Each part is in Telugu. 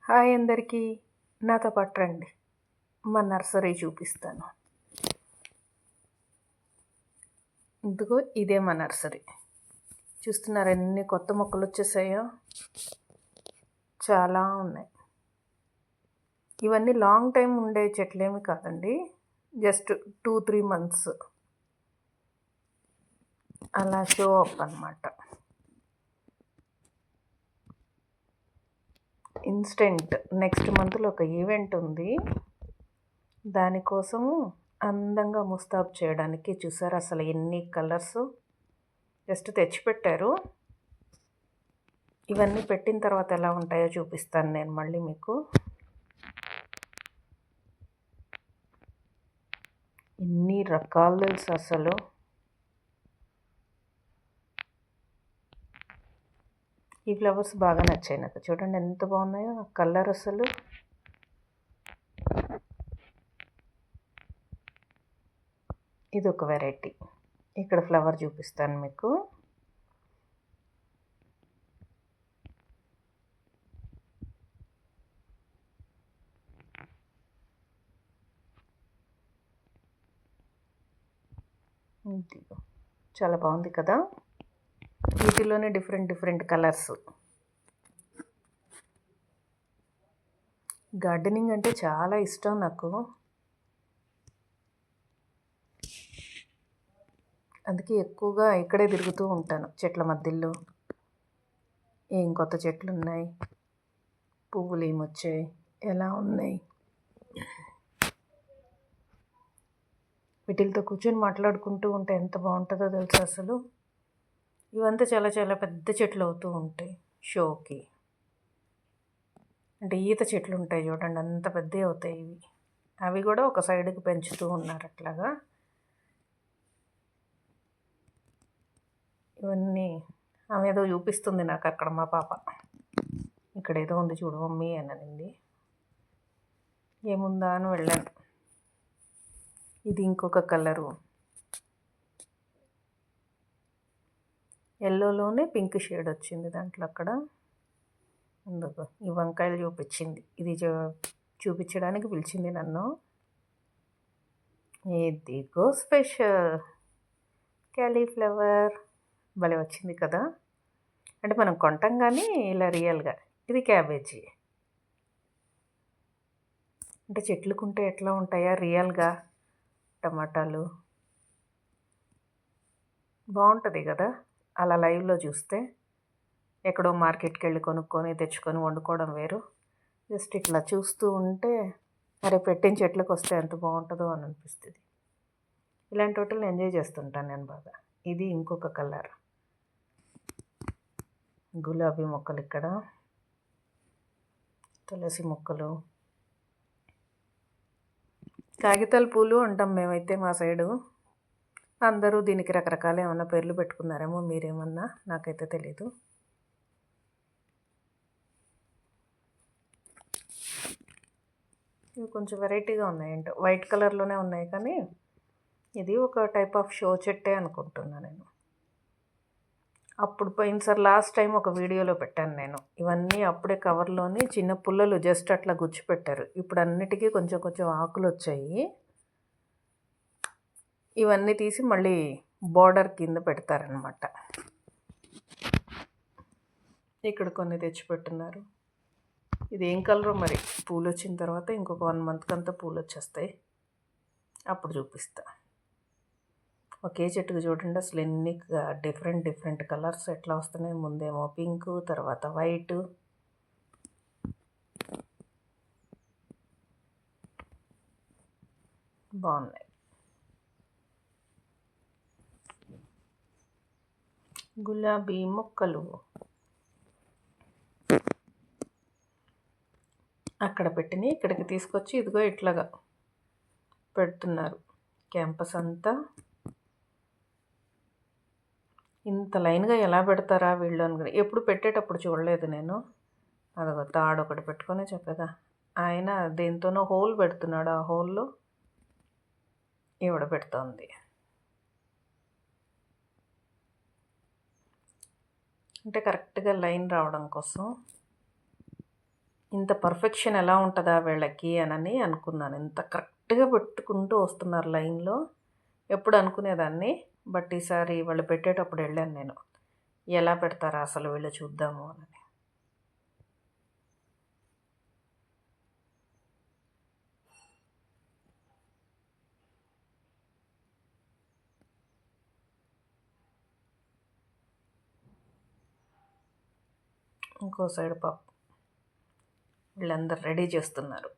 హాయ్ అందరికీ. నాతో పాటు రండి. మా నర్సరీ చూపిస్తాను. ఇదిగో ఇదే మా నర్సరీ. చూస్తున్నారా ఎన్ని కొత్త మొక్కలు వచ్చేసాయో? చాలా ఉన్నాయి. ఇవన్నీ లాంగ్ టైం ఉండే చెట్లేమి కాదండి, జస్ట్ 2-3 months అలా షో అప్ అన్నమాట. ఇన్స్టెంట్ నెక్స్ట్ మంత్లో ఒక ఈవెంట్ ఉంది, దానికోసము అందంగా ముస్తాబు చేయడానికి చూసారు అసలు ఎన్ని కలర్స్ జస్ట్ తెచ్చిపెట్టారు. ఇవన్నీ పెట్టిన తర్వాత ఎలా ఉంటాయో చూపిస్తాను నేను మళ్ళీ మీకు. ఎన్ని రకాలు తెలుసు అసలు. ఈ ఫ్లవర్స్ బాగా నచ్చాయి నాకు. చూడండి ఎంత బాగున్నాయో ఆ కలర్ అసలు. ఇది ఒక వెరైటీ. ఇక్కడ ఫ్లవర్ చూపిస్తాను మీకు. చాలా బాగుంది కదా. వీటిలోనే డిఫరెంట్ కలర్స్. గార్డెనింగ్ అంటే చాలా ఇష్టం నాకు, అందుకే ఎక్కువగా ఇక్కడే తిరుగుతూ ఉంటాను చెట్ల మధ్యలో. ఏం కొత్త చెట్లు ఉన్నాయి, పువ్వులు ఏమొచ్చాయి, ఎలా ఉన్నాయి, వీటితో కూర్చొని మాట్లాడుకుంటూ ఉంటే ఎంత బాగుంటుందో తెలుసు అసలు. ఇవంతా చాలా చాలా పెద్ద చెట్లు అవుతూ ఉంటాయి షోకి. అంటే ఈత చెట్లు ఉంటాయి చూడండి, అంత పెద్దవి అవుతాయి ఇవి. అవి కూడా ఒక సైడ్కి పెంచుతూ ఉన్నారు అట్లాగా. ఇవన్నీ ఆమె ఏదో చూపిస్తుంది నాకు అక్కడ మా పాప. ఇక్కడ ఏదో ఉంది చూడు మమ్మీ అని అనింది. ఏముందా అని వెళ్ళాను. ఇది ఇంకొక కలరు, ఎల్లోలోనే పింక్ షేడ్ వచ్చింది దాంట్లో. అక్కడ అందుకు ఈ వంకాయలు చూపించింది, ఇది చూపించడానికి పిలిచింది నన్ను. ఇదిగో స్పెషల్ క్యాలీఫ్లవర్, భలే వచ్చింది కదా. అంటే మనం కొంటాం కానీ ఇలా రియల్గా. ఇది క్యాబేజీ. అంటే చెట్లుకుంటే ఎట్లా ఉంటాయా రియల్గా టమాటాలు, బాగుంటుంది కదా అలా లైవ్లో చూస్తే. ఎక్కడో మార్కెట్కి వెళ్ళి కొనుక్కొని తెచ్చుకొని వండుకోవడం వేరు. జస్ట్ ఇట్లా చూస్తూ ఉంటే అరే పెట్టిన చెట్లకు వస్తే ఎంత బాగుంటుందో అని అనిపిస్తుంది. ఇలాంటి వాటిని ఎంజాయ్ చేస్తుంటాను నేను బాగా. ఇది ఇంకొక కలర్ గులాబీ మొక్కలు, ఇక్కడ తులసి మొక్కలు, కాగితాల పూలు అంటాం మేమైతే మా సైడు. అందరూ దీనికి రకరకాల ఏమన్నా పేర్లు పెట్టుకున్నారేమో, మీరేమన్నా, నాకైతే తెలీదు. ఇవి కొంచెం వెరైటీగా ఉన్నాయి, ఏంటో వైట్ కలర్లోనే ఉన్నాయి కానీ ఇది ఒక టైప్ ఆఫ్ షో చెట్టే అనుకుంటున్నా నేను. అప్పుడు పోయినసారి లాస్ట్ టైం ఒక వీడియోలో పెట్టాను నేను. ఇవన్నీ అప్పుడే కవర్లోని చిన్న పుల్లలు జస్ట్ అట్లా గుచ్చిపెట్టారు. ఇప్పుడు అన్నిటికీ కొంచెం కొంచెం ఆకులు వచ్చాయి. ఇవన్నీ తీసి మళ్ళీ బార్డర్ కింద పెడతారనమాట. ఇక్కడ కొన్ని తెచ్చిపెట్టున్నారు. ఇది ఏం కలరో మరి. పూలు వచ్చిన తర్వాత ఇంకొక 1 month అంతా పూలు వచ్చేస్తాయి, అప్పుడు చూపిస్తా. ఒకే చెట్టుకు చూడండి అసలు ఎన్ని డిఫరెంట్ కలర్స్ ఎట్లా వస్తున్నాయి. ముందేమో పింక్, తర్వాత వైట్. బాగున్నాయి. గులాబీ మొక్కలు అక్కడ పెట్టిని ఇక్కడికి తీసుకొచ్చి ఇదిగో ఇట్లాగా పెడుతున్నారు. క్యాంపస్ అంతా ఇంత లైన్గా ఎలా పెడతారా వీళ్ళు అని ఎప్పుడు పెట్టేటప్పుడు చూడలేదు నేను. అదొక తాడు ఒకటి పెట్టుకొని చక్కగా ఆయన దేంతోనో హోల్ పెడుతున్నాడు. ఆ హోల్లో ఈవిడ పెడుతోంది. అంటే కరెక్ట్గా లైన్ రావడం కోసం. ఇంత పర్ఫెక్షన్ ఎలా ఉంటుందా వీళ్ళకి అని అనుకున్నాను. ఇంత కరెక్ట్గా పెట్టుకుంటూ వస్తున్నారు లైన్లో. ఎప్పుడు అనుకునేదాన్ని, బట్ ఈసారి వాళ్ళు పెట్టేటప్పుడు వెళ్ళాను నేను, ఎలా పెడతారా అసలు వీళ్ళు చూద్దాము అని. ఇంకో సైడ్ పప్పు వీళ్ళందరూ రెడీ చేస్తున్నారు.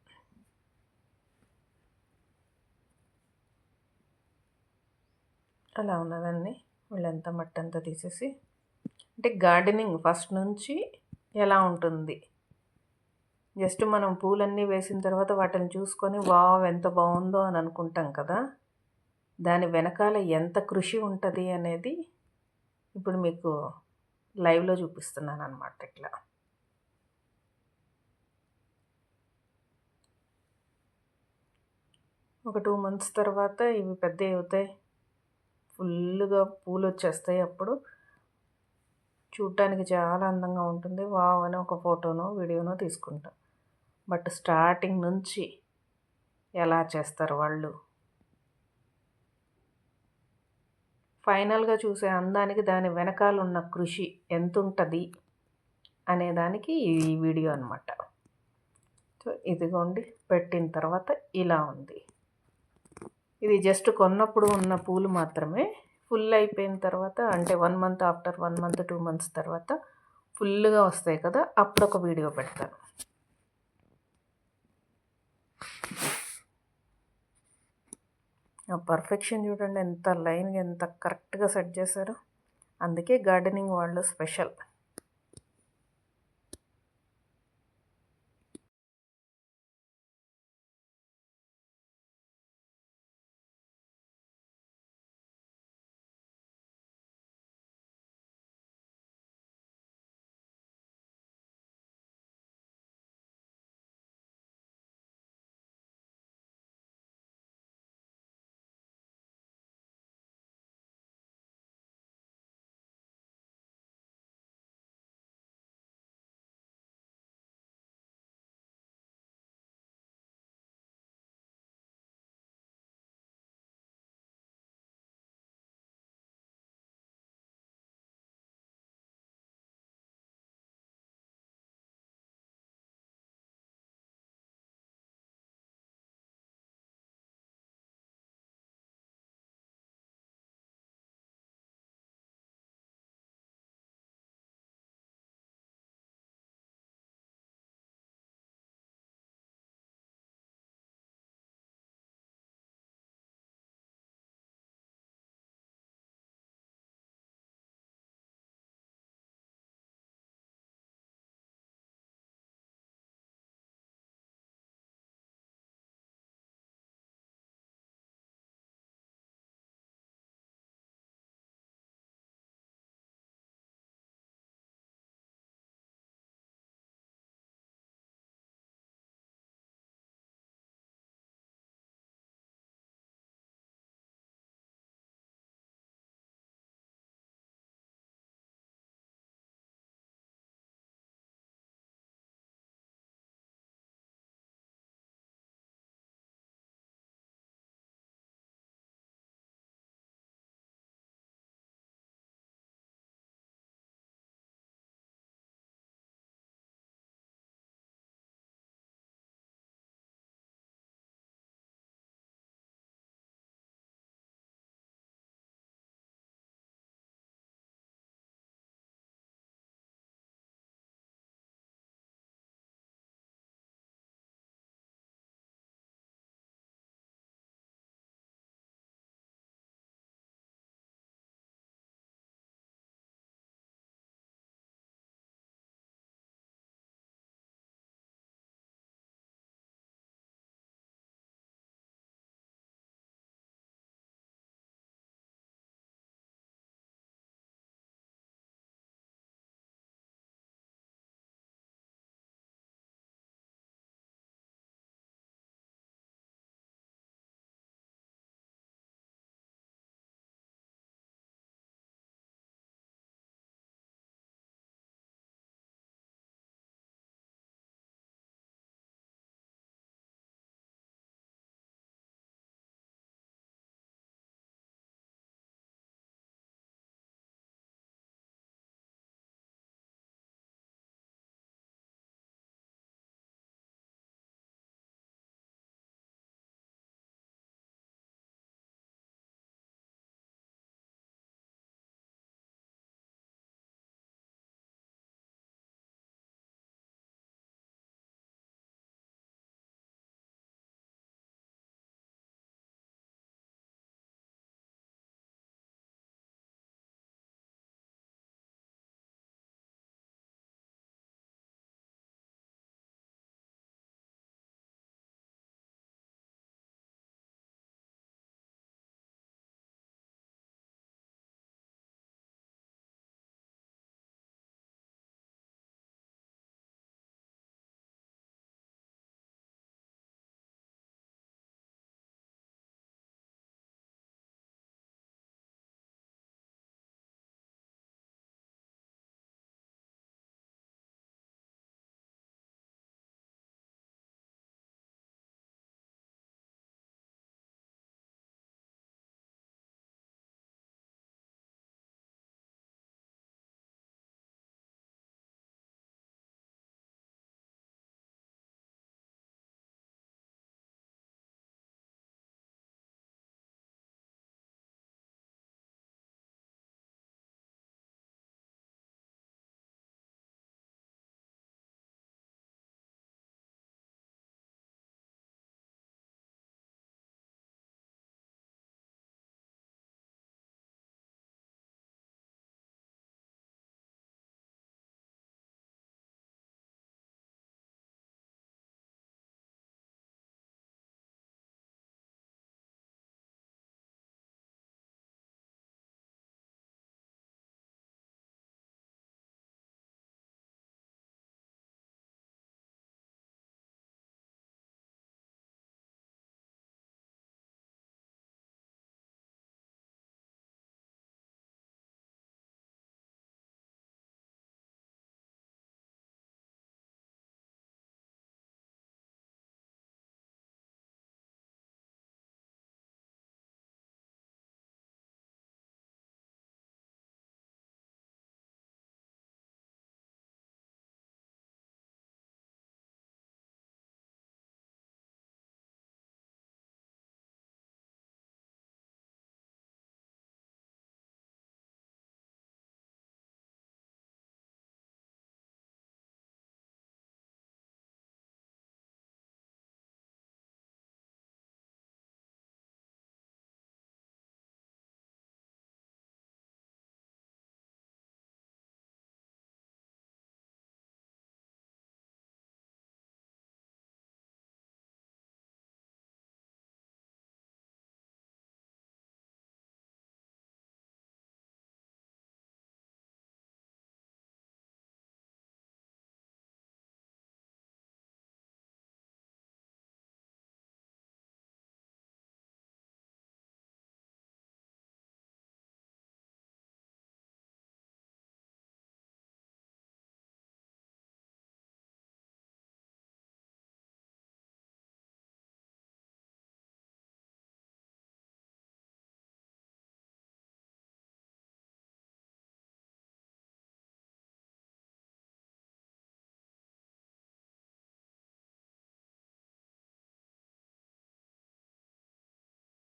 అలా ఉన్నదాన్ని వీళ్ళంతా మట్టి అంతా తీసేసి, అంటే గార్డెనింగ్ ఫస్ట్ నుంచి ఎలా ఉంటుంది, జస్ట్ మనం పూలన్నీ వేసిన తర్వాత వాటిని చూసుకొని వావ్ ఎంత బాగుందో అని అనుకుంటాం కదా, దాని వెనకాల ఎంత కృషి ఉంటుంది అనేది ఇప్పుడు మీకు లైవ్లో చూపిస్తున్నాను అన్నమాట. ఇట్లా ఒక 2 months తర్వాత ఇవి పెద్ద అవుతాయి, ఫుల్గా పూలు వచ్చేస్తాయి. అప్పుడు చూడటానికి చాలా అందంగా ఉంటుంది. వావ్ అని ఒక ఫోటోనో వీడియోనో తీసుకుంటాం. బట్ స్టార్టింగ్ నుంచి ఎలా చేస్తారు వాళ్ళు, ఫైనల్గా చూసే అందానికి దాని వెనకాల ఉన్న కృషి ఎంత ఉంటుంది అనేదానికి ఈ వీడియో అనమాట. సో ఇదిగోండి, పెట్టిన తర్వాత ఇలా ఉంది. ఇది జస్ట్ కొన్నప్పుడు ఉన్న పూలు మాత్రమే. ఫుల్ అయిపోయిన తర్వాత, అంటే 1 month ఆఫ్టర్ 1 month 2 months తర్వాత ఫుల్గా వస్తాయి కదా, అప్పుడు ఒక వీడియో పెడతాను. ఆ పర్ఫెక్షన్ చూడండి, ఎంత లైన్గా ఎంత కరెక్ట్గా సెట్ చేశారో. అందుకే గార్డెనింగ్ వాళ్ళు స్పెషల్.